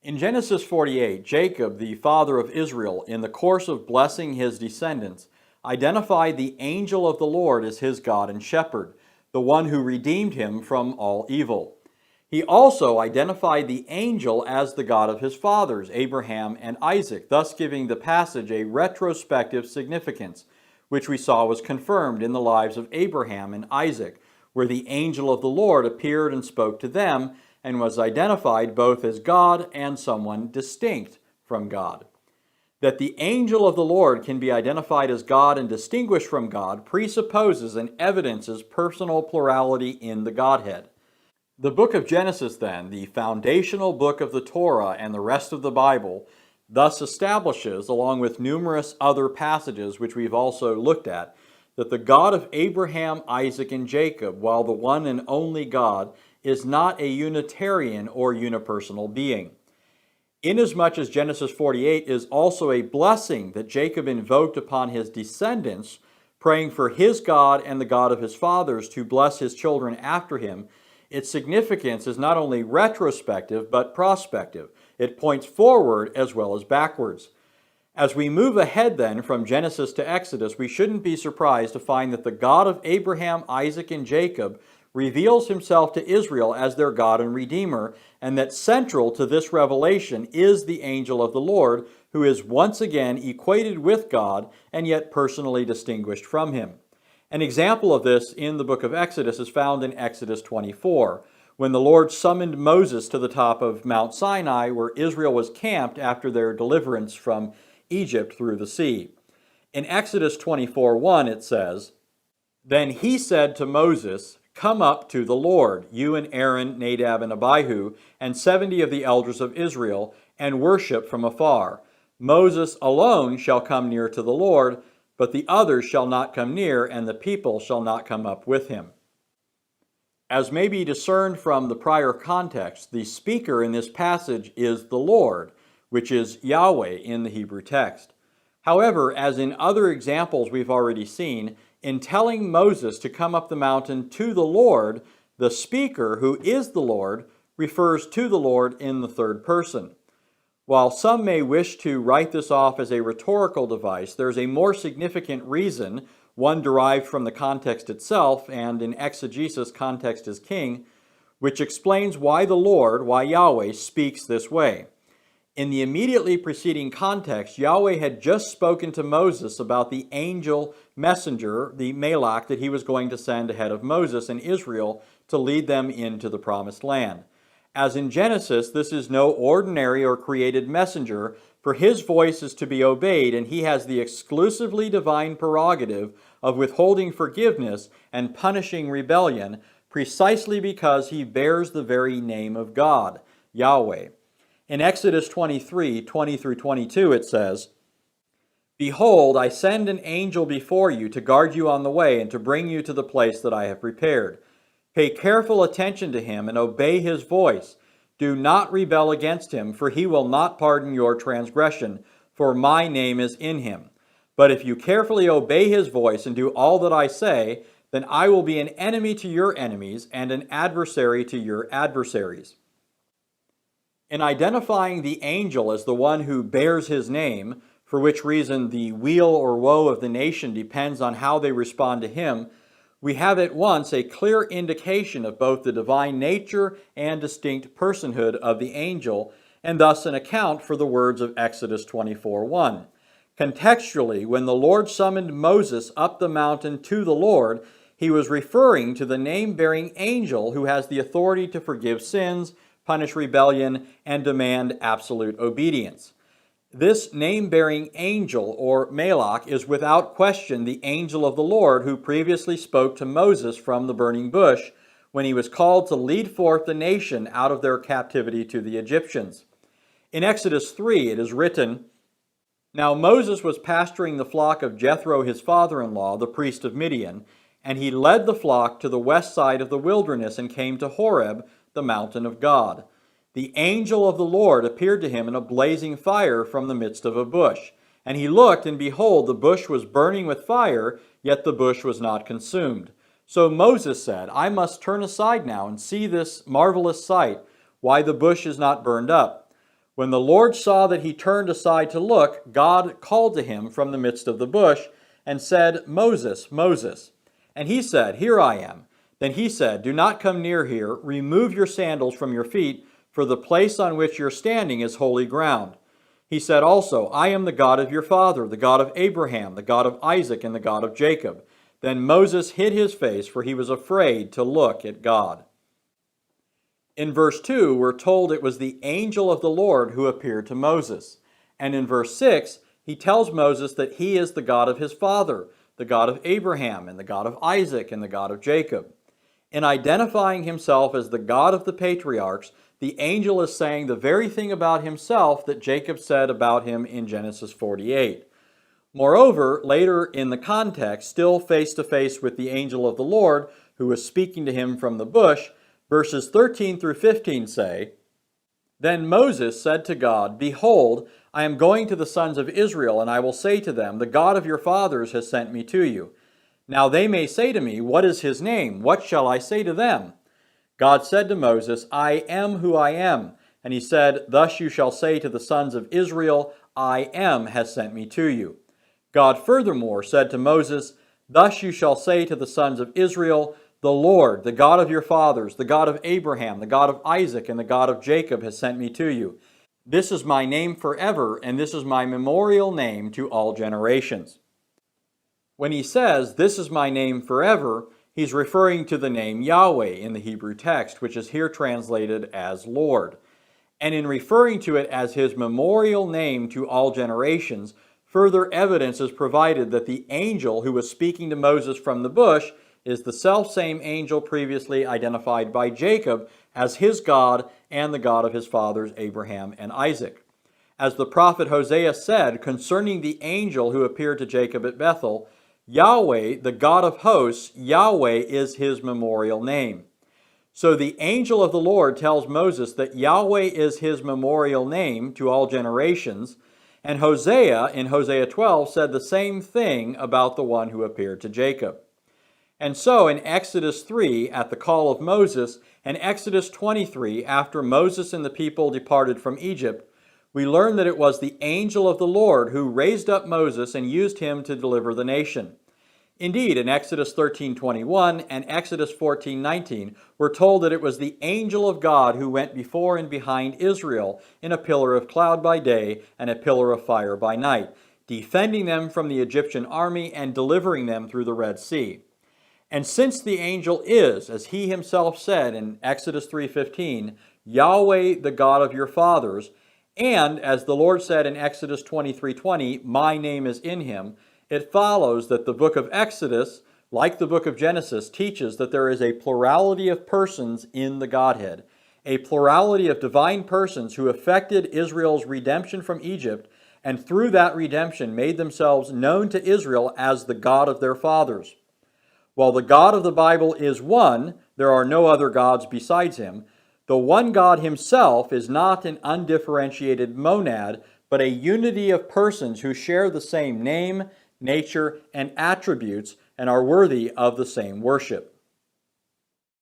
In Genesis 48, Jacob, the father of Israel, in the course of blessing his descendants, identified the angel of the Lord as his God and shepherd, the one who redeemed him from all evil. He also identified the angel as the God of his fathers, Abraham and Isaac, thus giving the passage a retrospective significance, which we saw was confirmed in the lives of Abraham and Isaac, where the angel of the Lord appeared and spoke to them, and was identified both as God and someone distinct from God. That the angel of the Lord can be identified as God and distinguished from God presupposes and evidences personal plurality in the Godhead. The book of Genesis, then, the foundational book of the Torah and the rest of the Bible, thus establishes, along with numerous other passages which we've also looked at, that the God of Abraham, Isaac, and Jacob, while the one and only God, is not a Unitarian or unipersonal being. Inasmuch as Genesis 48 is also a blessing that Jacob invoked upon his descendants, praying for his God and the God of his fathers to bless his children after him, its significance is not only retrospective but prospective. It points forward as well as backwards. As we move ahead then from Genesis to Exodus, we shouldn't be surprised to find that the God of Abraham, Isaac, and Jacob reveals himself to Israel as their God and Redeemer, and that central to this revelation is the angel of the Lord, who is once again equated with God and yet personally distinguished from him. An example of this in the book of Exodus is found in Exodus 24, when the Lord summoned Moses to the top of Mount Sinai, where Israel was camped after their deliverance from Egypt through the sea. In Exodus 24:1 it says, "Then he said to Moses, 'Come up to the Lord, you and Aaron, Nadab, and Abihu, and 70 of the elders of Israel, and worship from afar. Moses alone shall come near to the Lord, but the others shall not come near, and the people shall not come up with him.'" As may be discerned from the prior context, the speaker in this passage is the Lord, which is Yahweh in the Hebrew text. However, as in other examples we've already seen, in telling Moses to come up the mountain to the Lord, the speaker, who is the Lord, refers to the Lord in the third person. While some may wish to write this off as a rhetorical device, there's a more significant reason, one derived from the context itself, and in exegesis context is king, which explains why the Lord, why Yahweh, speaks this way. In the immediately preceding context, Yahweh had just spoken to Moses about the angel messenger, the Malaikat, that he was going to send ahead of Moses and Israel to lead them into the promised land. As in Genesis, this is no ordinary or created messenger, for his voice is to be obeyed, and he has the exclusively divine prerogative of withholding forgiveness and punishing rebellion, precisely because he bears the very name of God, Yahweh. In Exodus 23:20-22 it says, "Behold, I send an angel before you to guard you on the way and to bring you to the place that I have prepared. Pay careful attention to him and obey his voice. Do not rebel against him, for he will not pardon your transgression, for my name is in him. But if you carefully obey his voice and do all that I say, then I will be an enemy to your enemies and an adversary to your adversaries." In identifying the angel as the one who bears his name, for which reason the weal or woe of the nation depends on how they respond to him, we have at once a clear indication of both the divine nature and distinct personhood of the angel, and thus an account for the words of Exodus 24:1. Contextually, when the Lord summoned Moses up the mountain to the Lord, he was referring to the name-bearing angel who has the authority to forgive sins, punish rebellion, and demand absolute obedience. This name-bearing angel, or Malach, is without question the angel of the Lord who previously spoke to Moses from the burning bush when he was called to lead forth the nation out of their captivity to the Egyptians. In Exodus 3 it is written, "Now Moses was pasturing the flock of Jethro his father-in-law, the priest of Midian, and he led the flock to the west side of the wilderness and came to Horeb, the mountain of God. The angel of the Lord appeared to him in a blazing fire from the midst of a bush. And he looked, and behold, the bush was burning with fire, yet the bush was not consumed. So Moses said, 'I must turn aside now and see this marvelous sight, why the bush is not burned up.' When the Lord saw that he turned aside to look, God called to him from the midst of the bush and said, Moses, Moses. And he said, Here I am. Then he said, Do not come near here. Remove your sandals from your feet, for the place on which you're standing is holy ground. He said also, I am the God of your father, the God of Abraham, the God of Isaac, and the God of Jacob. Then Moses hid his face, for he was afraid to look at God. In verse 2, we're told it was the angel of the Lord who appeared to Moses. And in verse 6, he tells Moses that he is the God of his father, the God of Abraham, and the God of Isaac, and the God of Jacob. In identifying himself as the God of the patriarchs, the angel is saying the very thing about himself that Jacob said about him in Genesis 48. Moreover, later in the context, still face to face with the angel of the Lord, who was speaking to him from the bush, verses 13 through 15 say, Then Moses said to God, Behold, I am going to the sons of Israel, and I will say to them, The God of your fathers has sent me to you. Now they may say to me, What is his name? What shall I say to them? God said to Moses, I am who I am. And he said, Thus you shall say to the sons of Israel, I am has sent me to you. God furthermore said to Moses, Thus you shall say to the sons of Israel, The Lord, the God of your fathers, the God of Abraham, the God of Isaac, and the God of Jacob has sent me to you. This is my name forever, and this is my memorial name to all generations. When he says, This is my name forever, he's referring to the name Yahweh in the Hebrew text, which is here translated as Lord. And in referring to it as his memorial name to all generations, further evidence is provided that the angel who was speaking to Moses from the bush is the selfsame angel previously identified by Jacob as his God and the God of his fathers Abraham and Isaac. As the prophet Hosea said concerning the angel who appeared to Jacob at Bethel, Yahweh, the God of hosts, Yahweh is his memorial name. So the angel of the Lord tells Moses that Yahweh is his memorial name to all generations, and Hosea, in Hosea 12, said the same thing about the one who appeared to Jacob. And so in Exodus 3, at the call of Moses, and Exodus 23, after Moses and the people departed from Egypt, we learn that it was the angel of the Lord who raised up Moses and used him to deliver the nation. Indeed, in Exodus 13:21 and Exodus 14:19, we're told that it was the angel of God who went before and behind Israel in a pillar of cloud by day and a pillar of fire by night, defending them from the Egyptian army and delivering them through the Red Sea. And since the angel is, as he himself said in Exodus 3:15, Yahweh, the God of your fathers, and as the Lord said in Exodus 23:20, my name is in him, it follows that the book of Exodus, like the book of Genesis, teaches that there is a plurality of persons in the Godhead, a plurality of divine persons who effected Israel's redemption from Egypt, and through that redemption made themselves known to Israel as the God of their fathers. While the God of the Bible is one, there are no other gods besides him. The one God himself is not an undifferentiated monad, but a unity of persons who share the same name, nature, and attributes and are worthy of the same worship.